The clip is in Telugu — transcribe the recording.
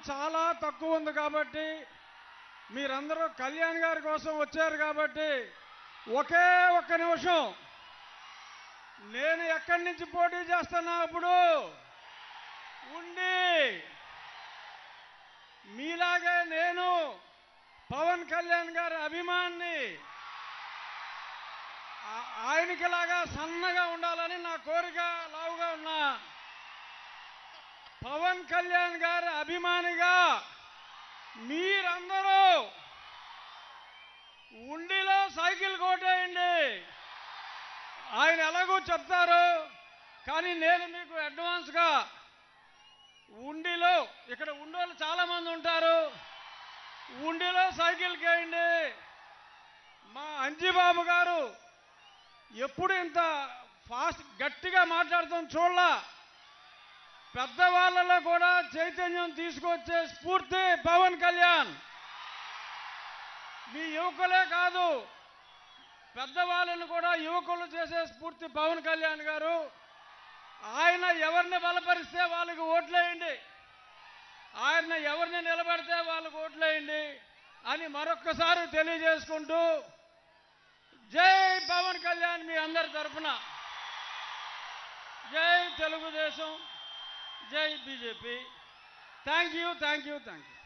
చాలా తక్కువ ఉంది కాబట్టి మీరందరూ కళ్యాణ్ గారి కోసం వచ్చారు కాబట్టి ఒకే ఒక్క నిమిషం నేను ఎక్కడి నుంచి పోటీ చేస్తున్నా అప్పుడు ఉండి మీలాగే నేను పవన్ కళ్యాణ్ గారి అభిమాన్ని ఆయనకిలాగా సన్నగా ఉండాలని నా కోరిక లావుగా ఉన్నా పవన్ కళ్యాణ్ గారి అభిమానిగా మీరందరూ ఉండిలో సైకిల్ కొట్టేయండి ఆయన ఎలాగో చెప్తారు కానీ నేను మీకు అడ్వాన్స్గా ఉండిలో ఇక్కడ ఉండోళ్ళు చాలా మంది ఉంటారు ఉండిలో సైకిల్ కేయండి మా అంజిబాబు గారు ఎప్పుడు ఇంత ఫాస్ట్ గట్టిగా మాట్లాడుతాం చూడలా పెద్దవాళ్ళలో కూడా చైతన్యం తీసుకొచ్చే స్ఫూర్తి పవన్ కళ్యాణ్ మీ యువకులే కాదు పెద్దవాళ్ళను కూడా యువకులు చేసే స్ఫూర్తి పవన్ కళ్యాణ్ గారు ఆయన ఎవరిని బలపరిస్తే వాళ్ళకి ఓట్లేయండి ఆయన ఎవరిని నిలబెడితే వాళ్ళకి ఓట్లేయండి అని మరొక్కసారి తెలియజేసుకుంటూ జై పవన్ కళ్యాణ్ మీ అందరి తరఫున జై తెలుగుదేశం జై BJP thank you thank you thank you